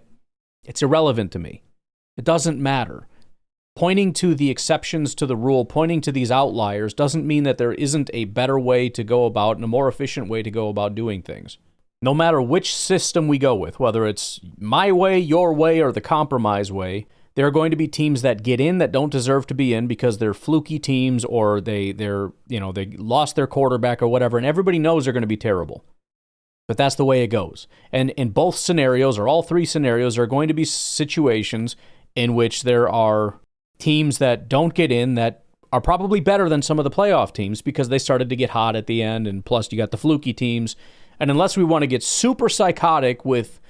It's irrelevant to me. It doesn't matter. Pointing to the exceptions to the rule, pointing to these outliers, doesn't mean that there isn't a better way to go about and a more efficient way to go about doing things. No matter which system we go with, whether it's my way, your way, or the compromise way, there are going to be teams that get in that don't deserve to be in because they're fluky teams, or they lost their quarterback or whatever, and everybody knows they're going to be terrible. But that's the way it goes. And in both scenarios, or all 3 scenarios, are going to be situations in which there are teams that don't get in that are probably better than some of the playoff teams because they started to get hot at the end, and plus you got the fluky teams. And unless we want to get super psychotic with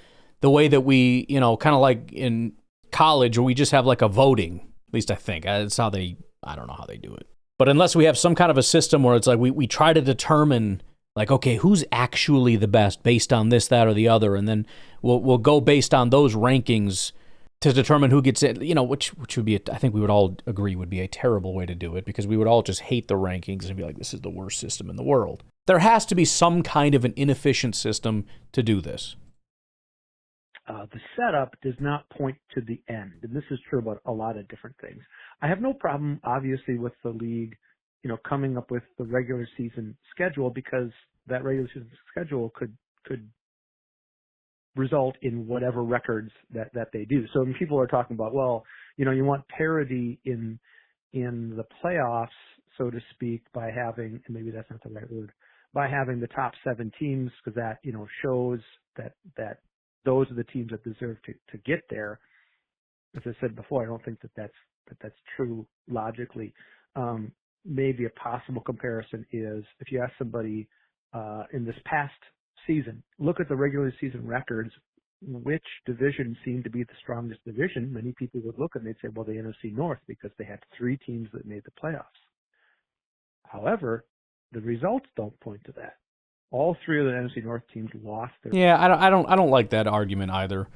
the way that we, kind of like in college, where we just have like a voting, at least I think, that's how I don't know how they do it. But unless we have some kind of a system where it's like we try to determine, like, okay, who's actually the best based on this, that, or the other, and then we'll go based on those rankings to determine who gets in, which would be, I think we would all agree, would be a terrible way to do it, because we would all just hate the rankings and be like, this is the worst system in the world. There has to be some kind of an inefficient system to do this. The setup does not point to the end, and this is true about a lot of different things. I have no problem, obviously, with the league, coming up with the regular season schedule, because that regular season schedule could result in whatever records that they do. So when people are talking about, well, you want parity in the playoffs, so to speak, by having, and maybe that's not the right word, by having the top 7 teams, because that, shows that those are the teams that deserve to get there. As I said before, I don't think that's true logically. Maybe a possible comparison is if you ask somebody in this past season, look at the regular season records, which division seemed to be the strongest division, many people would look and they'd say, well, the NFC North, because they had 3 teams that made the playoffs. However, the results don't point to that. All 3 of the NFC North teams lost their. Yeah, I don't like that argument either.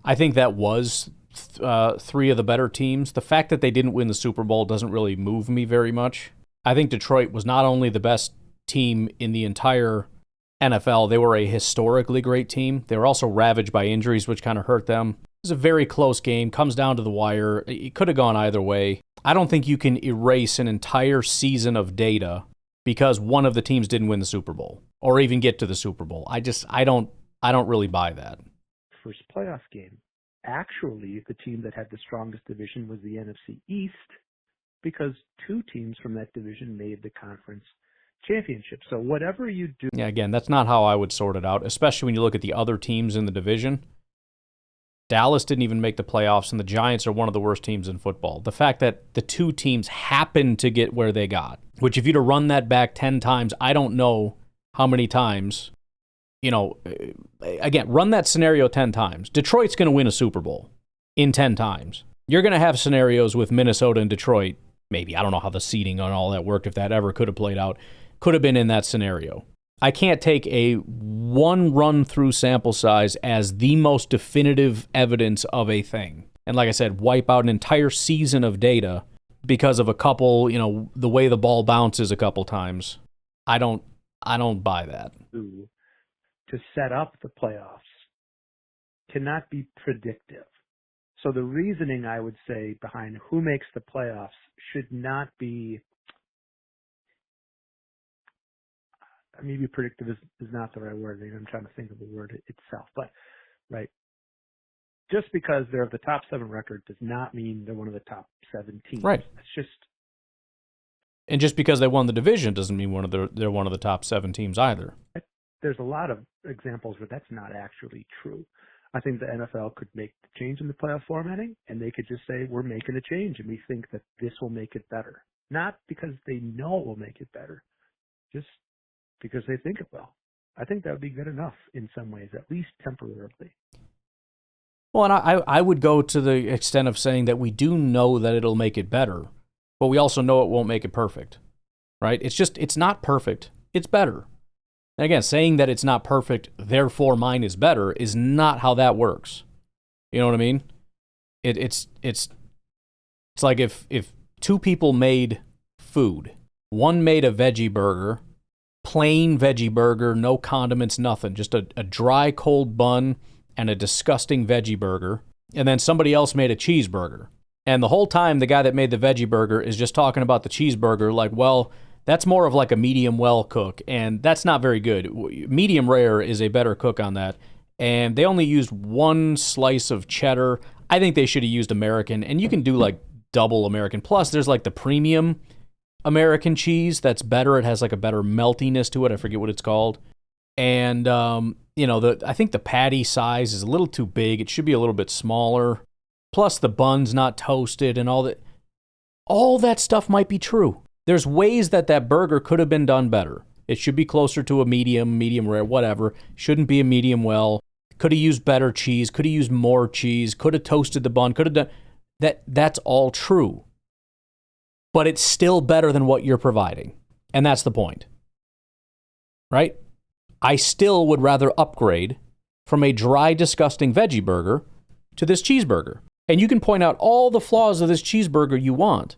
I think that was three of the better teams. The fact that they didn't win the Super Bowl doesn't really move me very much. I think Detroit was not only the best team in the entire NFL, they were a historically great team. They were also ravaged by injuries, which kind of hurt them. It was a very close game, comes down to the wire. It could have gone either way. I don't think you can erase an entire season of data because one of the teams didn't win the Super Bowl or even get to the Super Bowl. I don't really buy that. First playoff game. Actually, the team that had the strongest division was the NFC East because two teams from that division made the conference championship. So whatever you do... Yeah, again, that's not how I would sort it out, especially when you look at the other teams in the division. Dallas didn't even make the playoffs, and the Giants are one of the worst teams in football. The fact that the two teams happened to get where they got, which if you'd have run that back 10 times, I don't know how many times, again, run that scenario 10 times. Detroit's going to win a Super Bowl in 10 times. You're going to have scenarios with Minnesota and Detroit, maybe. I don't know how the seeding and all that worked, if that ever could have played out. Could have been in that scenario. I can't take a one run-through sample size as the most definitive evidence of a thing. And like I said, wipe out an entire season of data because of a couple, the way the ball bounces a couple times. I don't buy that. To set up the playoffs cannot be predictive. So the reasoning, I would say, behind who makes the playoffs should not be... Maybe predictive is not the right word. I'm trying to think of the word itself. But, right, just because they're the top 7 record does not mean they're one of the top 7 teams. Right. It's just... And just because they won the division doesn't mean they're one of the top 7 teams either. There's a lot of examples where that's not actually true. I think the NFL could make the change in the playoff formatting, and they could just say, we're making a change, and we think that this will make it better. Not because they know it will make it better, just because they think it will. I think that would be good enough in some ways, at least temporarily. Well, and I would go to the extent of saying that we do know that it'll make it better, but we also know it won't make it perfect, right? It's not perfect. It's better. And again, saying that it's not perfect, therefore mine is better, is not how that works. You know what I mean? It's like if two people made food. One made a veggie burger, plain veggie burger, no condiments, nothing, just a dry, cold bun and a disgusting veggie burger. And then somebody else made a cheeseburger. And the whole time, the guy that made the veggie burger is just talking about the cheeseburger like, well, that's more of like a medium well cook, and that's not very good. Medium rare is a better cook on that. And they only used one slice of cheddar. I think they should have used American, and you can do like double American. Plus, there's like the premium American cheese that's better. It has like a better meltiness to it. I forget what it's called. And, I think the patty size is a little too big. It should be a little bit smaller. Plus, the bun's not toasted and all that. All that stuff might be true. There's ways that burger could have been done better. It should be closer to a medium rare, whatever. Shouldn't be a medium well. Could have used better cheese. Could have used more cheese. Could have toasted the bun. Could have done that. That's all true. But it's still better than what you're providing. And that's the point. Right? I still would rather upgrade from a dry, disgusting veggie burger to this cheeseburger. And you can point out all the flaws of this cheeseburger you want.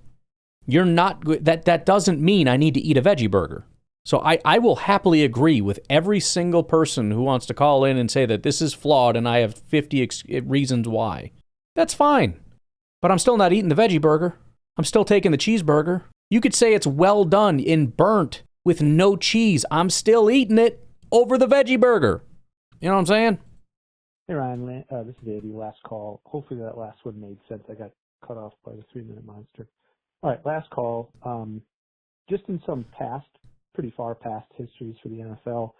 You're not that doesn't mean I need to eat a veggie burger. So I will happily agree with every single person who wants to call in and say that this is flawed and I have 50 reasons why. That's fine. But I'm still not eating the veggie burger. I'm still taking the cheeseburger. You could say it's well done and burnt with no cheese. I'm still eating it over the veggie burger. You know what I'm saying? Hey, Ryan, this is Andy, last call. Hopefully that last one made sense. I got cut off by the 3-minute monster. All right, last call. Just in some pretty far past histories for the NFL,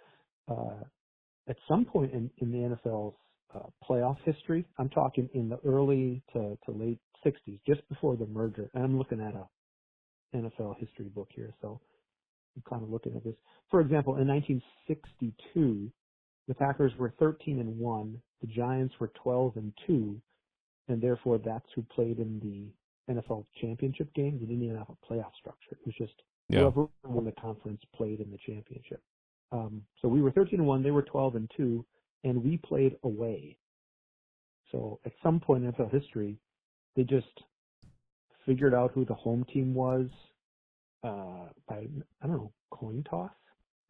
at some point in the NFL's playoff history, I'm talking in the early to late 60s, just before the merger, and I'm looking at a NFL history book here, so I'm kind of looking at this. For example, in 1962, the Packers were 13-1, the Giants were 12-2, and therefore that's who played in the NFL championship game. They didn't even have a playoff structure. It was just whoever won the conference played in the championship. So we were 13-1, they were 12-2, and we played away. So at some point in NFL history, they just figured out who the home team was by, I don't know, coin toss?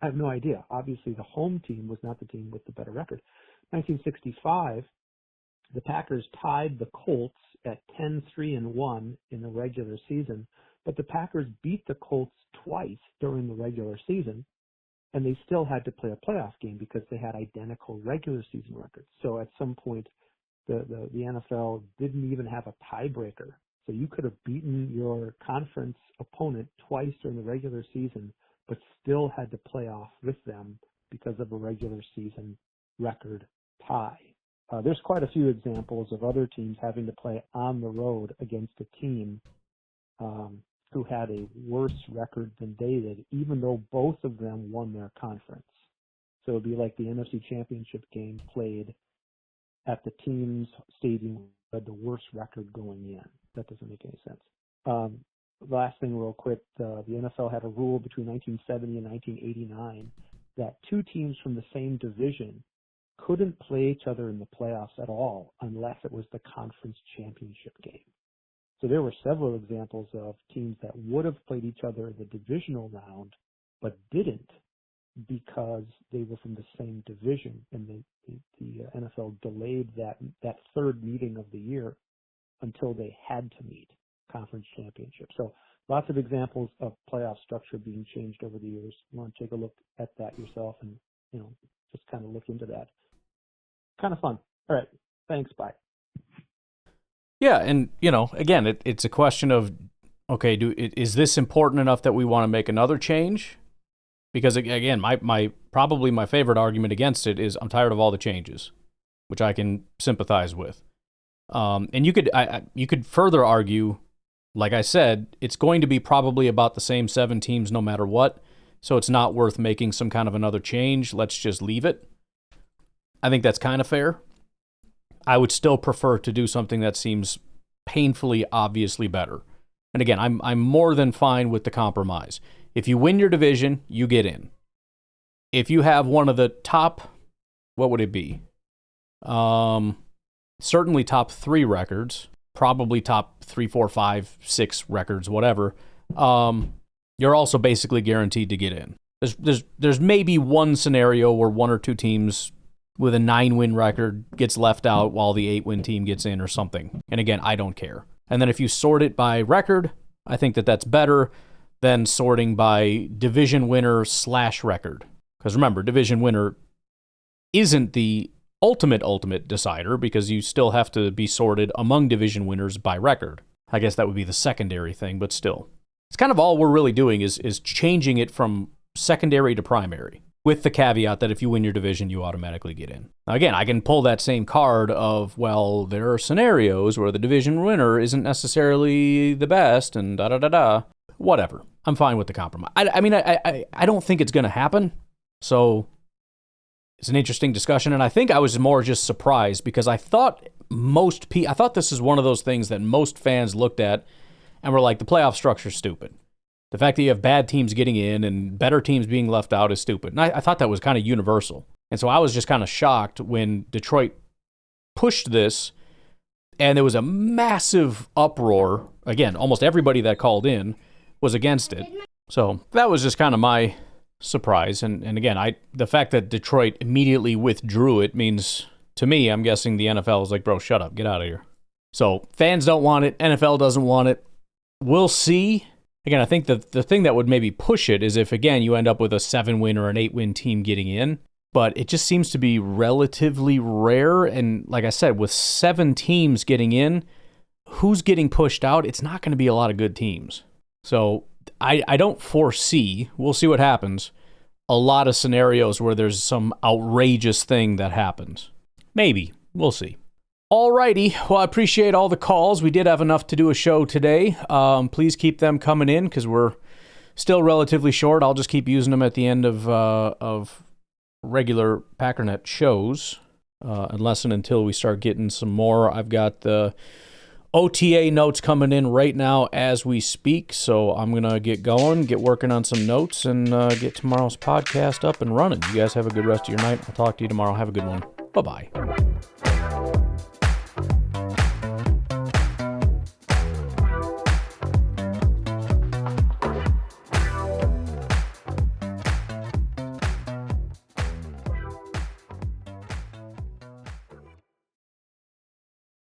I have no idea. Obviously, the home team was not the team with the better record. 1965, the Packers tied the Colts at 10-3-1 in the regular season, but the Packers beat the Colts twice during the regular season, and they still had to play a playoff game because they had identical regular season records. So at some point, the NFL didn't even have a tiebreaker. So you could have beaten your conference opponent twice during the regular season, but still had to play off with them because of a regular season record tie. There's quite a few examples of other teams having to play on the road against a team who had a worse record than they did, even though both of them won their conference. So it would be like the NFC Championship game played at the team's stadium that had the worst record going in. That doesn't make any sense. Last thing real quick, the NFL had a rule between 1970 and 1989 that two teams from the same division couldn't play each other in the playoffs at all unless it was the conference championship game. So there were several examples of teams that would have played each other in the divisional round but didn't because they were from the same division, and the NFL delayed that third meeting of the year until they had to meet conference championship. So lots of examples of playoff structure being changed over the years. You want to take a look at that yourself and, just kind of look into that. Kind of fun. All right. Thanks. Bye. Yeah, and, again, it's a question of, okay, is this important enough that we want to make another change? Because, again, probably my favorite argument against it is I'm tired of all the changes, which I can sympathize with. And you could further argue, like I said, it's going to be probably about the same 7 teams no matter what, so it's not worth making some kind of another change. Let's just leave it. I think that's kind of fair. I would still prefer to do something that seems painfully obviously better. And again, I'm more than fine with the compromise. If you win your division, you get in. If you have one of the top, what would it be? Certainly top 3 records, probably top 3, 4, 5, 6 records, whatever. You're also basically guaranteed to get in. There's maybe one scenario where 1 or 2 teams with a 9-win record gets left out while the 8-win team gets in or something. And again, I don't care. And then if you sort it by record, I think that's better than sorting by division winner / record. Because remember, division winner isn't the ultimate decider because you still have to be sorted among division winners by record. I guess that would be the secondary thing, but still. It's kind of all we're really doing is changing it from secondary to primary, with the caveat that if you win your division, you automatically get in. Now, again, I can pull that same card of, well, there are scenarios where the division winner isn't necessarily the best and da-da-da-da. Whatever. I'm fine with the compromise. I don't think it's going to happen, so it's an interesting discussion, and I think I was more just surprised because I thought this is one of those things that most fans looked at and were like, the playoff structure's stupid. The fact that you have bad teams getting in and better teams being left out is stupid. And I thought that was kind of universal. And so I was just kind of shocked when Detroit pushed this and there was a massive uproar. Again, almost everybody that called in was against it. So that was just kind of my surprise. And again, the fact that Detroit immediately withdrew it means, to me, I'm guessing the NFL is like, bro, shut up, get out of here. So fans don't want it. NFL doesn't want it. We'll see. Again, I think the thing that would maybe push it is if, again, you end up with a 7-win or an 8-win team getting in. But it just seems to be relatively rare. And like I said, with 7 teams getting in, who's getting pushed out? It's not going to be a lot of good teams. So I don't foresee, we'll see what happens, a lot of scenarios where there's some outrageous thing that happens. Maybe. We'll see. Alrighty, well, I appreciate all the calls. We did have enough to do a show today. Please keep them coming in because we're still relatively short. I'll just keep using them at the end of regular Packernet shows, unless and until we start getting some more. I've got the OTA notes coming in right now as we speak, so I'm going to get going, get working on some notes, and get tomorrow's podcast up and running. You guys have a good rest of your night. I'll talk to you tomorrow. Have a good one. Bye-bye.